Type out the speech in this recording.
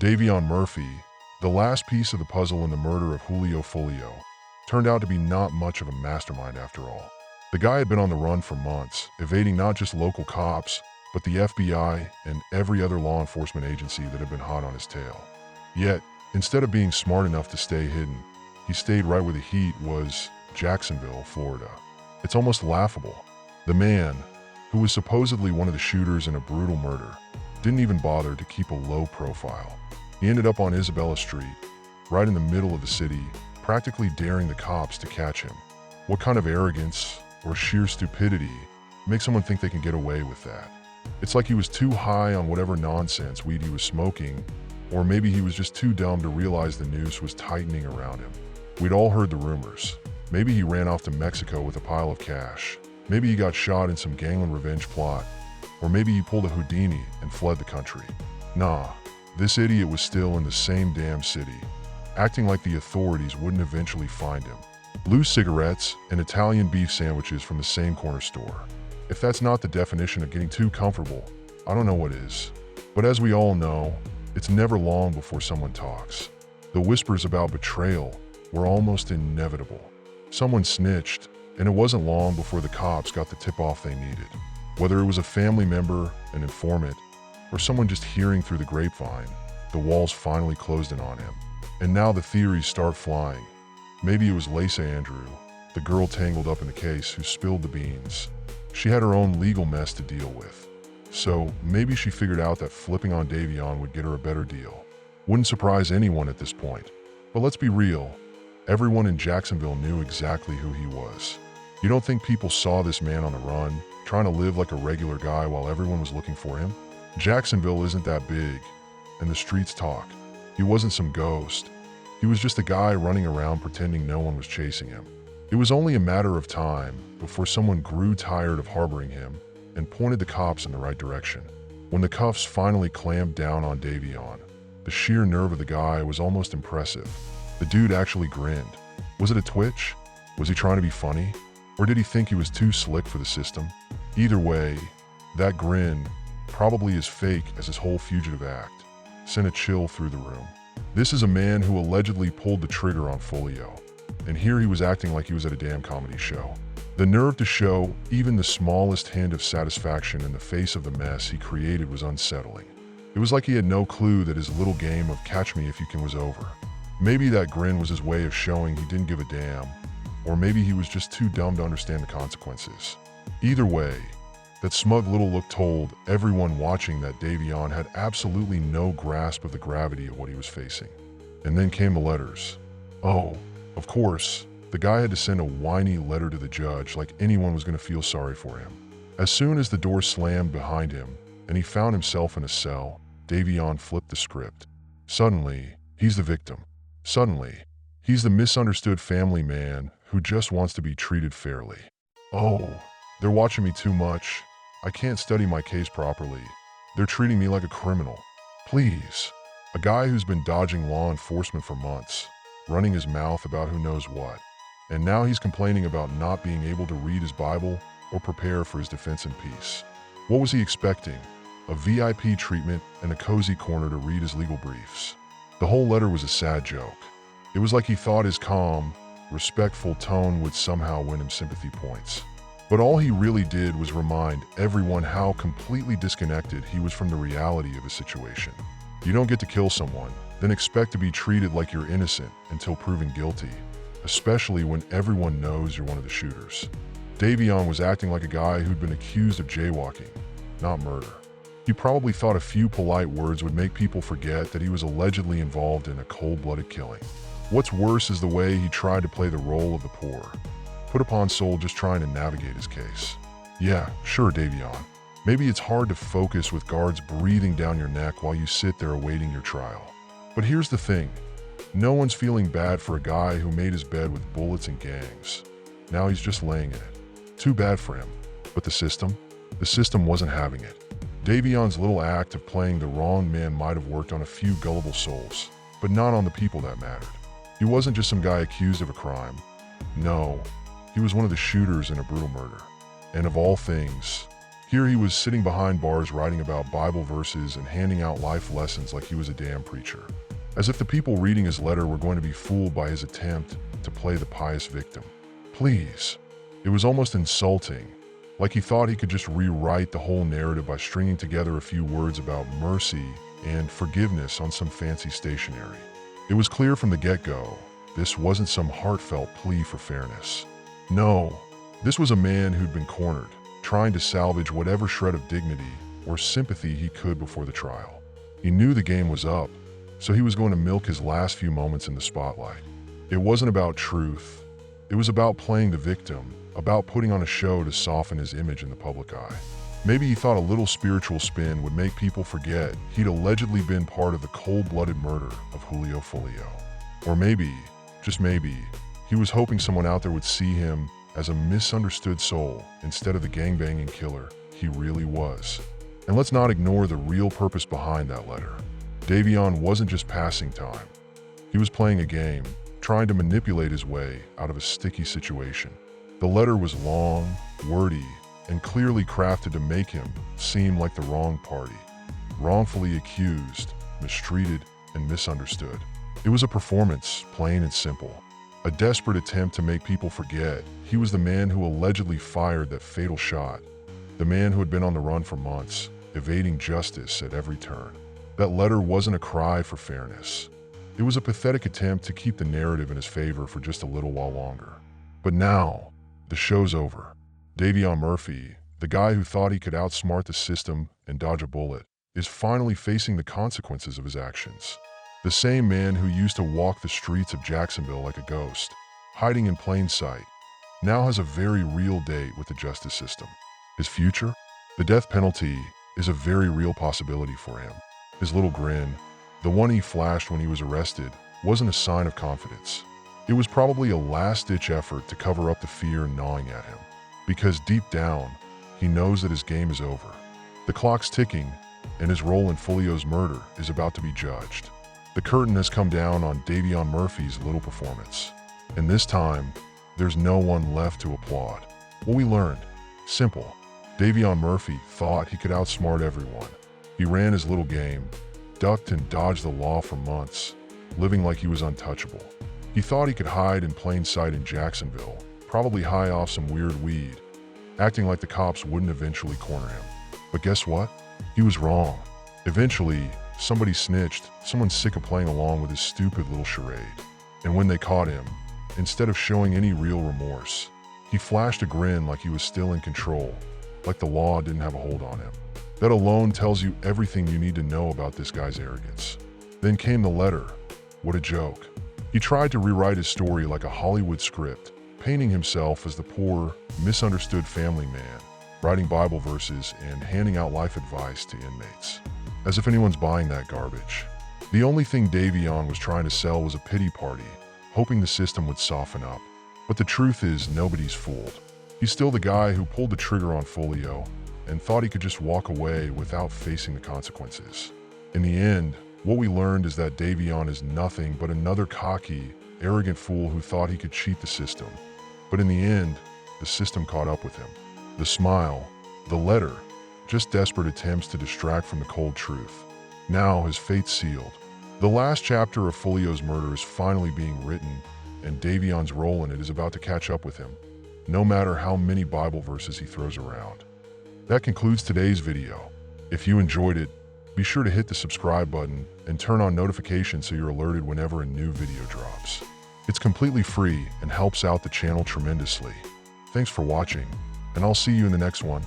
Davion Murphy, the last piece of the puzzle in the murder of Julio Foolio, turned out to be not much of a mastermind after all. The guy had been on the run for months, evading not just local cops, but the FBI and every other law enforcement agency that had been hot on his tail. Yet, instead of being smart enough to stay hidden, he stayed right where the heat was: Jacksonville, Florida. It's almost laughable. The man, who was supposedly one of the shooters in a brutal murder, didn't even bother to keep a low profile. He ended up on Isabella Street, right in the middle of the city, practically daring the cops to catch him. What kind of arrogance or sheer stupidity makes someone think they can get away with that? It's like he was too high on whatever nonsense weed he was smoking, or maybe he was just too dumb to realize the noose was tightening around him. We'd all heard the rumors. Maybe he ran off to Mexico with a pile of cash. Maybe he got shot in some gangland revenge plot. Or maybe he pulled a Houdini and fled the country. Nah, this idiot was still in the same damn city, acting like the authorities wouldn't eventually find him. Loose cigarettes and Italian beef sandwiches from the same corner store. If that's not the definition of getting too comfortable, I don't know what is. But as we all know, it's never long before someone talks. The whispers about betrayal were almost inevitable. Someone snitched, and it wasn't long before the cops got the tip-off they needed. Whether it was a family member, an informant, or someone just hearing through the grapevine, the walls finally closed in on him. And now the theories start flying. Maybe it was Lacey Andrew, the girl tangled up in the case, who spilled the beans. She had her own legal mess to deal with. So maybe she figured out that flipping on Davion would get her a better deal. Wouldn't surprise anyone at this point. But let's be real, everyone in Jacksonville knew exactly who he was. You don't think people saw this man on the run, trying to live like a regular guy while everyone was looking for him? Jacksonville isn't that big, and the streets talk. He wasn't some ghost. He was just a guy running around pretending no one was chasing him. It was only a matter of time before someone grew tired of harboring him and pointed the cops in the right direction. When the cuffs finally clamped down on Davion, the sheer nerve of the guy was almost impressive. The dude actually grinned. Was it a twitch? Was he trying to be funny? Or did he think he was too slick for the system? Either way, that grin, probably as fake as his whole fugitive act, sent a chill through the room. This is a man who allegedly pulled the trigger on Foolio, and here he was acting like he was at a damn comedy show. The nerve to show even the smallest hint of satisfaction in the face of the mess he created was unsettling. It was like he had no clue that his little game of catch me if you can was over. Maybe that grin was his way of showing he didn't give a damn, or maybe he was just too dumb to understand the consequences. Either way, that smug little look told everyone watching that Davion had absolutely no grasp of the gravity of what he was facing. And then came the letters. Oh, of course, the guy had to send a whiny letter to the judge like anyone was going to feel sorry for him. As soon as the door slammed behind him and he found himself in a cell, Davion flipped the script. Suddenly, he's the victim. Suddenly, he's the misunderstood family man who just wants to be treated fairly. Oh, they're watching me too much. I can't study my case properly. They're treating me like a criminal. Please. A guy who's been dodging law enforcement for months, running his mouth about who knows what. And now he's complaining about not being able to read his Bible or prepare for his defense in peace. What was he expecting? A VIP treatment and a cozy corner to read his legal briefs. The whole letter was a sad joke. It was like he thought his calm, respectful tone would somehow win him sympathy points. But all he really did was remind everyone how completely disconnected he was from the reality of the situation. You don't get to kill someone, then expect to be treated like you're innocent until proven guilty, especially when everyone knows you're one of the shooters. Davion was acting like a guy who'd been accused of jaywalking, not murder. He probably thought a few polite words would make people forget that he was allegedly involved in a cold-blooded killing. What's worse is the way he tried to play the role of the poor, put upon soul just trying to navigate his case. Yeah, sure, Davion. Maybe it's hard to focus with guards breathing down your neck while you sit there awaiting your trial. But here's the thing. No one's feeling bad for a guy who made his bed with bullets and gangs. Now he's just laying in it. Too bad for him. But the system? The system wasn't having it. Davion's little act of playing the wrong man might have worked on a few gullible souls, but not on the people that mattered. He wasn't just some guy accused of a crime. No, he was one of the shooters in a brutal murder. And of all things, Here he was sitting behind bars writing about Bible verses and handing out life lessons like he was a damn preacher. As if the people reading his letter were going to be fooled by his attempt to play the pious victim. Please. It was almost insulting, like he thought he could just rewrite the whole narrative by stringing together a few words about mercy and forgiveness on some fancy stationery. It was clear from the get-go, this wasn't some heartfelt plea for fairness. No, this was a man who'd been cornered, trying to salvage whatever shred of dignity or sympathy he could before the trial. He knew the game was up, so he was going to milk his last few moments in the spotlight. It wasn't about truth. It was about playing the victim, about putting on a show to soften his image in the public eye. Maybe he thought a little spiritual spin would make people forget he'd allegedly been part of the cold-blooded murder of Julio Foolio. Or maybe, just maybe, he was hoping someone out there would see him as a misunderstood soul instead of the gangbanging killer he really was. And let's not ignore the real purpose behind that letter. Davion wasn't just passing time. He was playing a game, trying to manipulate his way out of a sticky situation. The letter was long, wordy, and clearly crafted to make him seem like the wrong party, wrongfully accused, mistreated, and misunderstood. It was a performance, plain and simple. A desperate attempt to make people forget he was the man who allegedly fired that fatal shot, the man who had been on the run for months, evading justice at every turn. That letter wasn't a cry for fairness. It was a pathetic attempt to keep the narrative in his favor for just a little while longer. But now, the show's over. Davion Murphy, the guy who thought he could outsmart the system and dodge a bullet, is finally facing the consequences of his actions. The same man who used to walk the streets of Jacksonville like a ghost, hiding in plain sight, now has a very real date with the justice system. His future? The death penalty is a very real possibility for him. His little grin, the one he flashed when he was arrested, wasn't a sign of confidence. It was probably a last-ditch effort to cover up the fear gnawing at him. Because deep down, he knows that his game is over. The clock's ticking, and his role in Foolio's murder is about to be judged. The curtain has come down on Davion Murphy's little performance. And this time, there's no one left to applaud. What we learned? Simple. Davion Murphy thought he could outsmart everyone. He ran his little game, ducked and dodged the law for months, living like he was untouchable. He thought he could hide in plain sight in Jacksonville, probably high off some weird weed, acting like the cops wouldn't eventually corner him. But guess what? He was wrong. Eventually, somebody snitched, someone sick of playing along with his stupid little charade. And when they caught him, instead of showing any real remorse, he flashed a grin like he was still in control, like the law didn't have a hold on him. That alone tells you everything you need to know about this guy's arrogance. Then came the letter. What a joke. He tried to rewrite his story like a Hollywood script, painting himself as the poor, misunderstood family man, writing Bible verses and handing out life advice to inmates. As if anyone's buying that garbage. The only thing Davion was trying to sell was a pity party, hoping the system would soften up. But the truth is, nobody's fooled. He's still the guy who pulled the trigger on Foolio and thought he could just walk away without facing the consequences. In the end, what we learned is that Davion is nothing but another cocky, arrogant fool who thought he could cheat the system. But in the end, the system caught up with him. The smile, the letter, just desperate attempts to distract from the cold truth. Now his fate's sealed. The last chapter of Foolio's murder is finally being written, and Davion's role in it is about to catch up with him, no matter how many Bible verses he throws around. That concludes today's video. If you enjoyed it, be sure to hit the subscribe button and turn on notifications so you're alerted whenever a new video drops. It's completely free and helps out the channel tremendously. Thanks for watching, and I'll see you in the next one.